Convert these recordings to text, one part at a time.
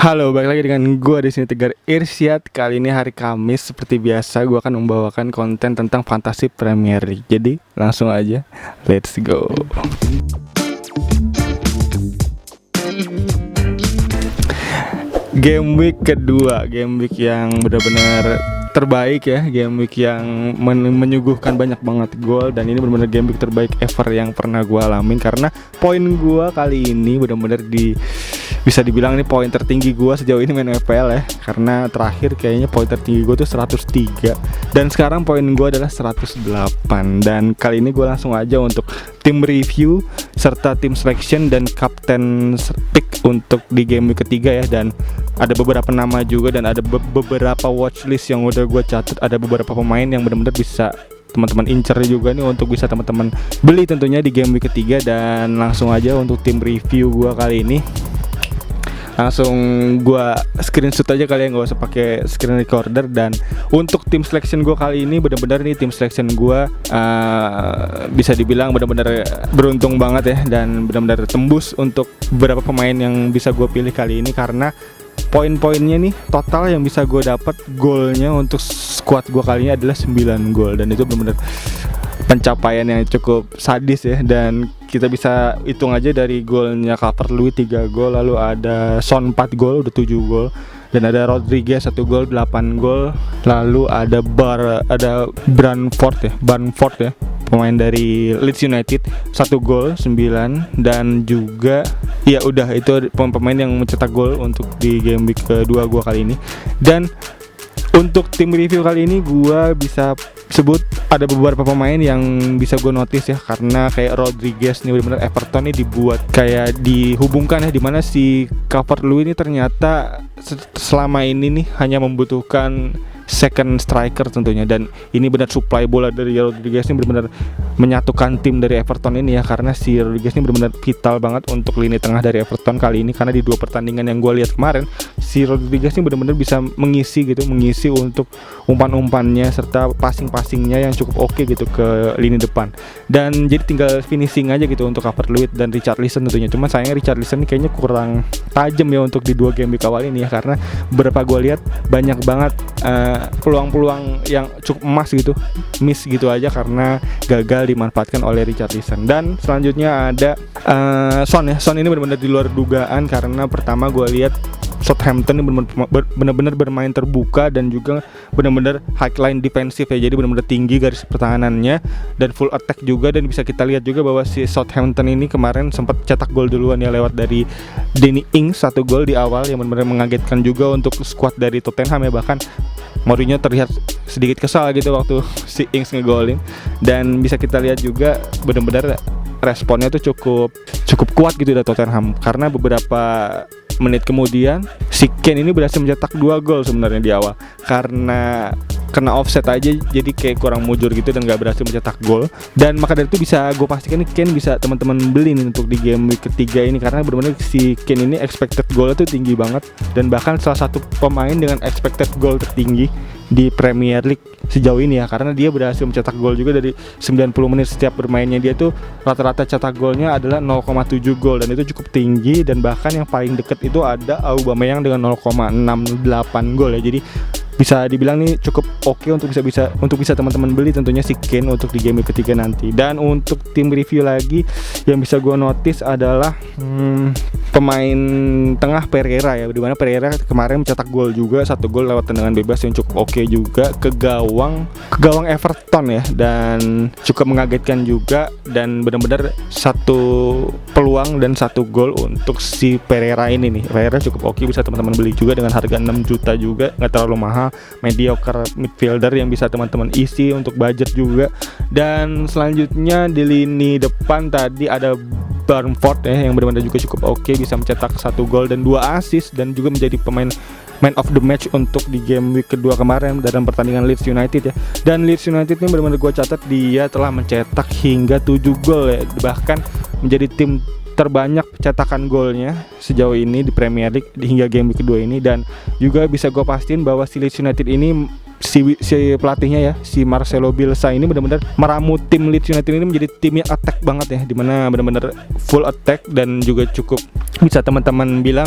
Halo, balik lagi dengan gue di sini Tegar Irsyad. Kali ini hari Kamis, seperti biasa gue akan membawakan konten tentang Fantasy Premier League. Jadi langsung aja, let's go. Game week kedua, game week yang benar-benar terbaik ya, game week yang menyuguhkan banyak banget gol, dan ini benar-benar game week terbaik ever yang pernah gue alamin, karena poin gue kali ini benar-benar bisa dibilang ini poin tertinggi gue sejauh ini main FPL ya, karena terakhir kayaknya poin tertinggi gue tuh 103 dan sekarang poin gue adalah 108. Dan kali ini gue langsung aja untuk tim review serta tim selection dan captain pick untuk di game week ketiga ya. Dan ada beberapa nama juga dan ada beberapa watchlist yang udah gue catat. Ada beberapa pemain yang benar-benar bisa teman-teman incer juga nih untuk bisa teman-teman beli tentunya di game week ketiga. Dan langsung aja untuk tim review gue kali ini, langsung gua screenshot aja kalian, nggak usah pakai screen recorder. Dan untuk tim selection gua kali ini benar-benar nih tim selection gua bisa dibilang benar-benar beruntung banget ya, dan benar-benar tembus untuk beberapa pemain yang bisa gua pilih kali ini, karena poin-poinnya nih total yang bisa gua dapat golnya untuk squad gua kali ini adalah 9 gol, dan itu benar-benar pencapaian yang cukup sadis ya. Dan kita bisa hitung aja dari golnya Calvert-Lewin 3 gol, lalu ada Son 4 gol, udah 7 gol, dan ada Rodriguez 1 gol, 8 gol, lalu ada Brentford ya, pemain dari Leeds United 1 gol, 9, dan juga ya udah itu pemain yang mencetak gol untuk di game week kedua gua kali ini. Dan untuk tim review kali ini gue bisa sebut ada beberapa pemain yang bisa gue notice ya, karena kayak Rodriguez nih benar-benar Everton nih dibuat kayak dihubungkan ya, dimana si Calvert-Lewin ini ternyata selama ini nih hanya membutuhkan second striker tentunya, dan ini benar supply bola dari Rodriguez ini benar-benar menyatukan tim dari Everton ini ya, karena si Rodriguez ini benar-benar vital banget untuk lini tengah dari Everton kali ini, karena di 2 pertandingan yang gue lihat kemarin si Rodriguez ini benar-benar bisa mengisi untuk umpan-umpannya serta passing-passingnya yang cukup oke gitu ke lini depan. Dan jadi tinggal finishing aja gitu untuk Calvert-Lewin dan Richarlison tentunya. Cuma sayangnya Richarlison ini kayaknya kurang tajam ya untuk di 2 game week awal ini ya, karena beberapa gue lihat banyak banget peluang-peluang yang cukup emas gitu miss gitu aja karena gagal dimanfaatkan oleh Richarlison. Dan selanjutnya ada Son ya. Son ini benar-benar di luar dugaan, karena pertama gue lihat Southampton ini benar-benar bermain terbuka dan juga benar-benar high line defensif ya, jadi benar-benar tinggi garis pertahanannya dan full attack juga. Dan bisa kita lihat juga bahwa si Southampton ini kemarin sempat cetak gol duluan ya lewat dari Danny Ings 1 gol di awal yang benar-benar mengagetkan juga untuk squad dari Tottenham ya. Bahkan Mourinho terlihat sedikit kesal gitu waktu si Ings ngegolin. Dan bisa kita lihat juga benar-benar responnya tuh cukup kuat gitu dari Tottenham, karena beberapa menit kemudian si Kane ini berhasil mencetak 2 gol sebenarnya di awal, karena kena offset aja jadi kayak kurang mujur gitu dan gak berhasil mencetak gol. Dan maka dari itu bisa gue pastikan nih Kane bisa teman-teman beli nih untuk di game week ketiga ini, karena benar-benar si Kane ini expected goal itu tinggi banget, dan bahkan salah satu pemain dengan expected goal tertinggi di Premier League sejauh ini ya, karena dia berhasil mencetak gol juga dari 90 menit setiap bermainnya. Dia tuh rata-rata cetak golnya adalah 0,7 gol, dan itu cukup tinggi. Dan bahkan yang paling deket itu ada Aubameyang dengan 0,68 gol ya. Jadi bisa dibilang nih cukup oke untuk bisa teman-teman beli tentunya si Kane untuk di game ketiga nanti. Dan untuk tim review lagi yang bisa gue notice adalah pemain tengah Pereira ya, dimana Pereira kemarin mencetak gol juga, 1 gol lewat tendangan bebas yang cukup oke juga ke gawang Everton ya, dan cukup mengagetkan juga. Dan benar-benar 1 peluang dan 1 gol untuk si Pereira ini nih. Pereira cukup oke, bisa teman-teman beli juga dengan harga 6 juta juga, nggak terlalu mahal, mediocre midfielder yang bisa teman-teman isi untuk budget juga. Dan selanjutnya di lini depan tadi ada Brentford ya, yang benar-benar juga cukup oke, bisa mencetak 1 gol dan 2 assist, dan juga menjadi pemain man of the match untuk di game week kedua kemarin dalam pertandingan Leeds United ya. Dan Leeds United ini benar-benar gue catat dia telah mencetak hingga 7 gol ya, bahkan menjadi tim terbanyak cetakan golnya sejauh ini di Premier League hingga game week kedua ini. Dan juga bisa gue pastiin bahwa si Leeds United ini si pelatihnya ya, si Marcelo Bielsa ini benar-benar meramu tim Leeds United ini menjadi tim yang attack banget ya, dimana benar-benar full attack dan juga cukup bisa teman-teman bilang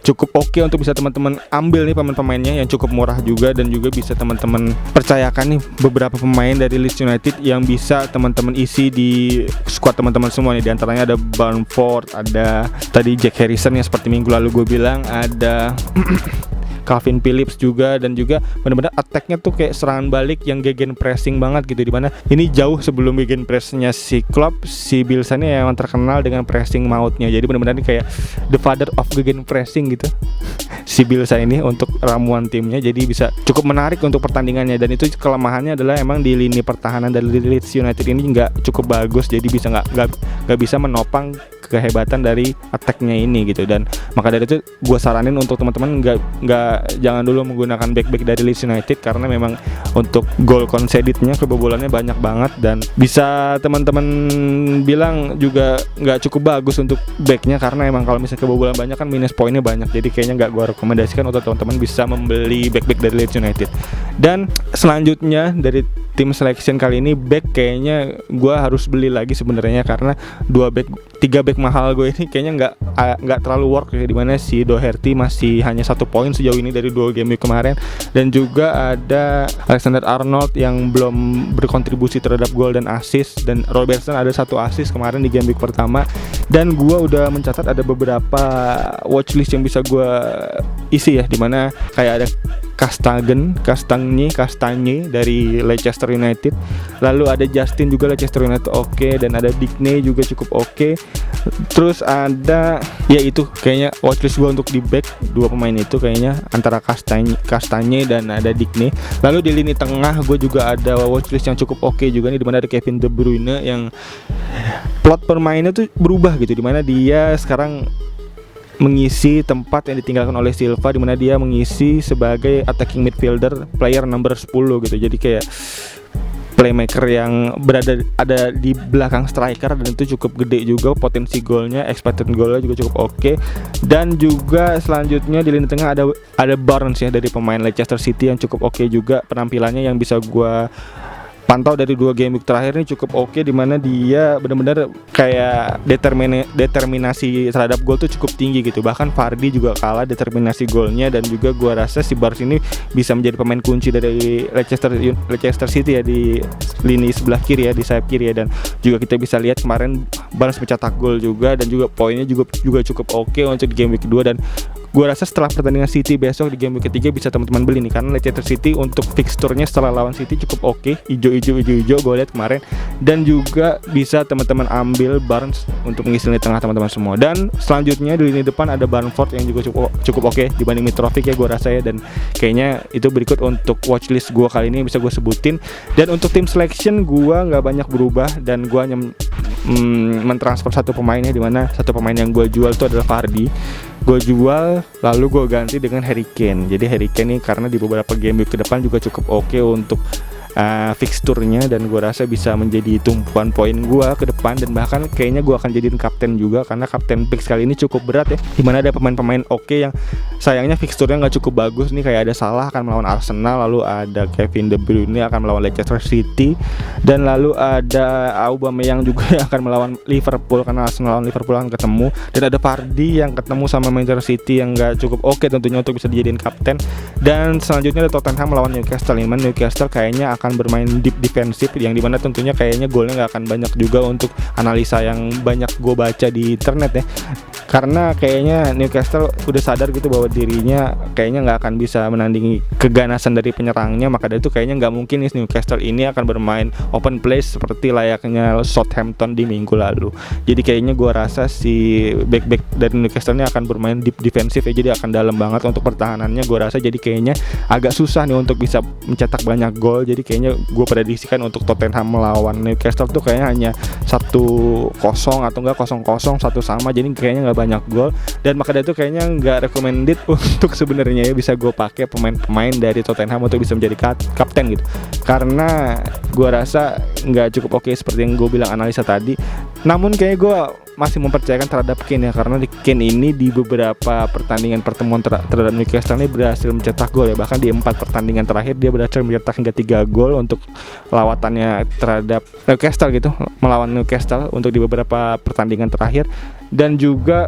cukup oke untuk bisa teman-teman ambil nih pemain-pemainnya yang cukup murah juga, dan juga bisa teman-teman percayakan nih beberapa pemain dari Leeds United yang bisa teman-teman isi di squad teman-teman semua nih. Di antaranya ada Bamford, ada tadi Jack Harrison yang seperti minggu lalu gue bilang, ada Calvin Phillips juga, dan juga benar-benar attack-nya tuh kayak serangan balik yang gegen pressing banget gitu, dimana ini jauh sebelum gegen press-nya si Klopp, si Bielsa ini yang terkenal dengan pressing mautnya. Jadi benar-benar ini kayak the father of gegen pressing gitu si Bielsa ini untuk ramuan timnya, jadi bisa cukup menarik untuk pertandingannya. Dan itu kelemahannya adalah emang di lini pertahanan dari Leeds United ini nggak cukup bagus, jadi bisa nggak bisa menopang kehebatan dari attack-nya ini gitu. Dan maka dari itu gue saranin untuk teman-teman jangan dulu menggunakan back dari Leeds United, karena memang untuk goal conceded-nya, kebobolannya banyak banget, dan bisa teman-teman bilang juga nggak cukup bagus untuk back-nya, karena emang kalau misalnya kebobolan banyak kan minus poinnya banyak. Jadi kayaknya nggak gue rekomendasikan untuk teman-teman bisa membeli back dari Leeds United. Dan selanjutnya dari tim selection kali ini, back kayaknya gue harus beli lagi sebenarnya, karena 3 back mahal gue ini kayaknya nggak terlalu work ya, dimana si Doherty masih hanya 1 poin sejauh ini dari 2 game week kemarin, dan juga ada Alexander Arnold yang belum berkontribusi terhadap gol dan assist, dan Robertson ada 1 assist kemarin di game week pertama. Dan gue udah mencatat ada beberapa watchlist yang bisa gue isi ya, dimana kayak ada Kastanye dari Leicester United, lalu ada Justin juga Leicester United oke, dan ada Digne juga cukup oke. Terus ada ya itu kayaknya watchlist gue untuk di back 2 pemain itu kayaknya antara Kastanye dan ada Digne. Lalu di lini tengah gue juga ada watchlist yang cukup oke juga nih, dimana ada Kevin De Bruyne yang plot permainnya tuh berubah gitu, dimana dia sekarang mengisi tempat yang ditinggalkan oleh Silva, di mana dia mengisi sebagai attacking midfielder, player number 10 gitu. Jadi kayak playmaker yang ada di belakang striker, dan itu cukup gede juga potensi golnya, expected golnya juga cukup oke. Dan juga selanjutnya di lini tengah ada Barnes ya dari pemain Leicester City yang cukup oke juga penampilannya, yang bisa gua pantau dari 2 game week terakhir ini cukup oke, dimana dia benar-benar kayak determinasi terhadap gol tuh cukup tinggi gitu. Bahkan Vardy juga kalah determinasi golnya, dan juga gua rasa si Barnes ini bisa menjadi pemain kunci dari Leicester City ya di lini sebelah kiri ya, di sayap kiri ya. Dan juga kita bisa lihat kemarin Barnes mencetak gol juga, dan juga poinnya juga cukup oke untuk di game week kedua. Dan gue rasa setelah pertandingan City besok di game week ketiga bisa teman-teman beli nih, karena Leicester City untuk fixturnya setelah lawan City cukup oke, hijau gue lihat kemarin. Dan juga bisa teman-teman ambil Barnes untuk mengisi lini tengah teman-teman semua. Dan selanjutnya di lini depan ada Bamford yang juga cukup oke dibanding Mitrovic ya gue rasa ya. Dan kayaknya itu berikut untuk watchlist gue kali ini bisa gue sebutin. Dan untuk tim selection gue nggak banyak berubah, dan gue hanya mentransfer 1 pemainnya, dimana 1 pemain yang gue jual itu adalah Vardy. Gue jual lalu gue ganti dengan Harry Kane. Jadi Harry Kane ini karena di beberapa game week ke depan juga cukup oke untuk fixturnya, dan gue rasa bisa menjadi tumpuan poin gue ke depan. Dan bahkan kayaknya gue akan jadiin kapten juga, karena kapten pick kali ini cukup berat ya, dimana ada pemain-pemain oke yang sayangnya fixturnya nggak cukup bagus nih. Kayak ada Salah akan melawan Arsenal, lalu ada Kevin De Bruyne akan melawan Leicester City, dan lalu ada Aubameyang juga yang akan melawan Liverpool, karena Arsenal lawan Liverpool akan ketemu. Dan ada Vardy yang ketemu sama Manchester City yang nggak cukup oke tentunya untuk bisa dijadiin kapten. Dan selanjutnya ada Tottenham melawan Newcastle. Newcastle kayaknya akan bermain deep defensif, yang dimana tentunya kayaknya golnya nggak akan banyak juga untuk analisa yang banyak gue baca di internet ya, karena kayaknya Newcastle udah sadar gitu bahwa dirinya kayaknya nggak akan bisa menandingi keganasan dari penyerangnya. Maka dari itu kayaknya nggak mungkin Newcastle ini akan bermain open play seperti layaknya Southampton di minggu lalu. Jadi kayaknya gue rasa si back dari Newcastle ini akan bermain deep defensif ya, jadi akan dalam banget untuk pertahanannya gue rasa. Jadi kayaknya agak susah nih untuk bisa mencetak banyak gol. Jadi kayaknya gue prediksikan untuk Tottenham melawan Newcastle tuh kayaknya hanya 1-0 atau enggak 0-0 1 sama. Jadi kayaknya nggak banyak gol, dan maka dari itu kayaknya nggak recommended untuk sebenarnya ya bisa gue pakai pemain-pemain dari Tottenham untuk bisa menjadi kapten gitu, karena gue rasa nggak cukup oke seperti yang gue bilang analisa tadi. Namun kayaknya gue masih mempercayakan terhadap Kane ya, karena Kane ini di beberapa pertandingan pertemuan terhadap Newcastle ini berhasil mencetak gol ya. Bahkan di 4 pertandingan terakhir dia berhasil mencetak hingga 3 gol untuk lawatannya terhadap Newcastle gitu, melawan Newcastle untuk di beberapa pertandingan terakhir. Dan juga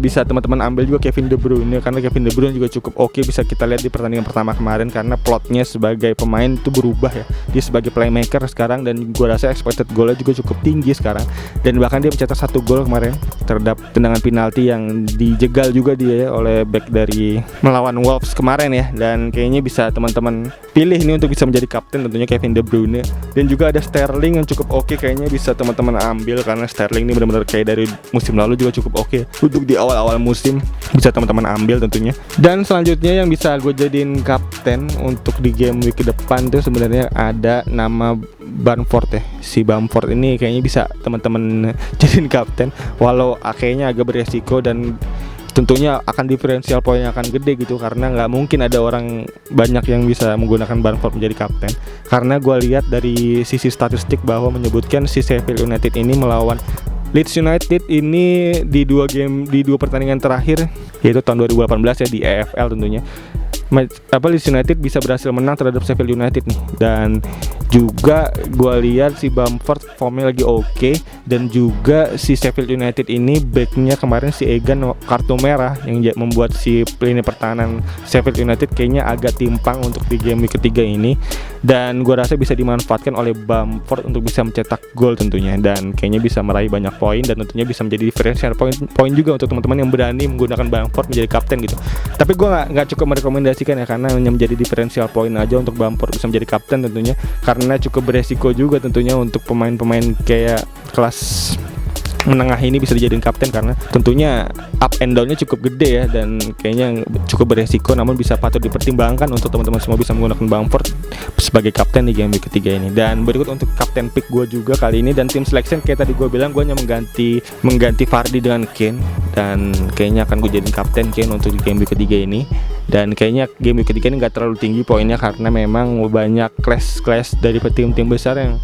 bisa teman-teman ambil juga Kevin De Bruyne, karena Kevin De Bruyne juga cukup oke, bisa kita lihat di pertandingan pertama kemarin, karena plotnya sebagai pemain itu berubah ya, dia sebagai playmaker sekarang, dan gua rasa expected golnya juga cukup tinggi sekarang, dan bahkan dia mencetak 1 gol kemarin terhadap tendangan penalti yang dijegal juga dia ya, oleh back dari melawan Wolves kemarin ya. Dan kayaknya bisa teman-teman pilih ini untuk bisa menjadi kapten, tentunya Kevin De Bruyne. Dan juga ada Sterling yang cukup oke, kayaknya bisa teman-teman ambil, karena Sterling ini benar-benar kayak dari musim lalu juga cukup oke untuk di awal-awal musim, bisa teman-teman ambil tentunya. Dan selanjutnya yang bisa gue jadiin kapten untuk di game week ke depan tuh sebenarnya ada nama Bamford ya. Si Bamford ini kayaknya bisa teman-teman jadiin kapten, walau kayaknya agak beresiko dan tentunya akan diferensial poinnya akan gede gitu, karena nggak mungkin ada orang banyak yang bisa menggunakan Bamford menjadi kapten. Karena gue lihat dari sisi statistik bahwa menyebutkan si Sheffield United ini melawan Leeds United ini di 2 pertandingan terakhir, yaitu tahun 2018 ya, di EFL tentunya. Leeds United bisa berhasil menang terhadap Sheffield United nih. Dan juga gue lihat si Bamford formnya lagi oke, dan juga si Sheffield United ini backnya kemarin si Egan kartu merah yang membuat si lini pertahanan Sheffield United kayaknya agak timpang untuk di game week ketiga ini. Dan gue rasa bisa dimanfaatkan oleh Bamford untuk bisa mencetak gol tentunya, dan kayaknya bisa meraih banyak poin, dan tentunya bisa menjadi diferensial poin juga untuk teman-teman yang berani menggunakan Bamford menjadi kapten gitu. Tapi gue nggak cukup merekomendasikan ya, karena hanya menjadi diferensial poin aja untuk Bamford bisa menjadi kapten tentunya, karena cukup beresiko juga tentunya untuk pemain-pemain kayak kelas menengah ini bisa dijadiin kapten, karena tentunya up and down-nya cukup gede ya, dan kayaknya cukup beresiko, namun bisa patut dipertimbangkan untuk teman-teman semua bisa menggunakan Bamford sebagai kapten di game week ketiga ini. Dan berikut untuk kapten pick gue juga kali ini, dan tim selection kayak tadi gue bilang, gue hanya mengganti Vardy dengan Kane, dan kayaknya akan gue jadiin kapten Kane untuk di game week ketiga ini. Dan kayaknya game week ketiga ini gak terlalu tinggi poinnya, karena memang banyak clash dari tim-tim besar yang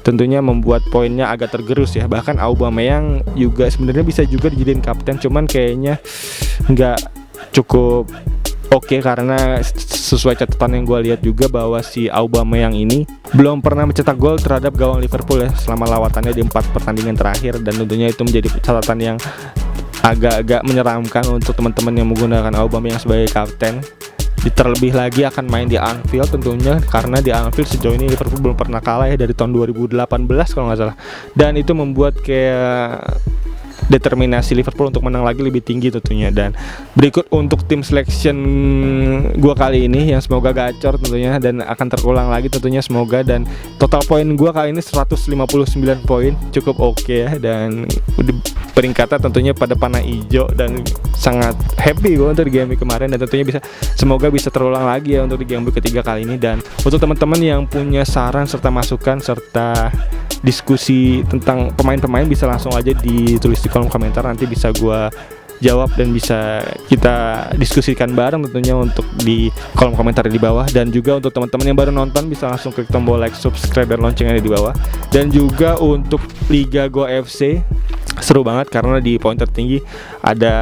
tentunya membuat poinnya agak tergerus ya. Bahkan Aubameyang juga sebenarnya bisa juga dijadiin kapten, cuman kayaknya nggak cukup oke, karena sesuai catatan yang gue lihat juga bahwa si Aubameyang ini belum pernah mencetak gol terhadap gawang Liverpool ya selama lawatannya di 4 pertandingan terakhir, dan tentunya itu menjadi catatan yang agak-agak menyeramkan untuk teman-teman yang menggunakan Aubameyang sebagai kapten. Terlebih lagi akan main di Anfield tentunya, karena di Anfield sejauh ini Liverpool belum pernah kalah ya dari tahun 2018 kalau nggak salah, dan itu membuat kayak determinasi Liverpool untuk menang lagi lebih tinggi tentunya. Dan berikut untuk tim selection gua kali ini yang semoga gacor tentunya, dan akan terulang lagi tentunya semoga. Dan total poin gua kali ini 159 poin, cukup oke ya, dan peringkatnya tentunya pada panah hijau, dan sangat happy gue untuk di game week kemarin, dan tentunya semoga bisa terulang lagi ya untuk di game week ketiga kali ini. Dan untuk teman-teman yang punya saran serta masukan serta diskusi tentang pemain-pemain, bisa langsung aja ditulis di kolom komentar, nanti bisa gue jawab dan bisa kita diskusikan bareng tentunya untuk di kolom komentar di bawah. Dan juga untuk teman-teman yang baru nonton bisa langsung klik tombol like, subscribe, dan lonceng yang ada di bawah. Dan juga untuk Liga Go FC seru banget, karena di poin tertinggi ada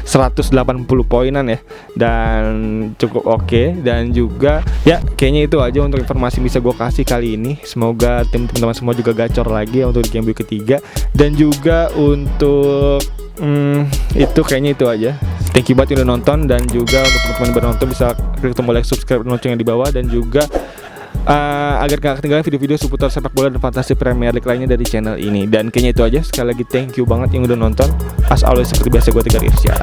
180 poinan ya, dan cukup oke. Dan juga ya kayaknya itu aja untuk informasi bisa gue kasih kali ini. Semoga tim teman-teman semua juga gacor lagi ya untuk di game week ketiga. Dan juga untuk itu kayaknya itu aja. Thank you banget udah nonton, dan juga untuk teman-teman yang baru nonton bisa klik tombol like, subscribe, dan lonceng yang di bawah. Dan juga agar gak ketinggalan video-video seputar sepak bola dan fantasi Premier League lainnya dari channel ini. Dan kayaknya itu aja. Sekali lagi thank you banget yang udah nonton. As always seperti biasa, gue Tegar Irsya.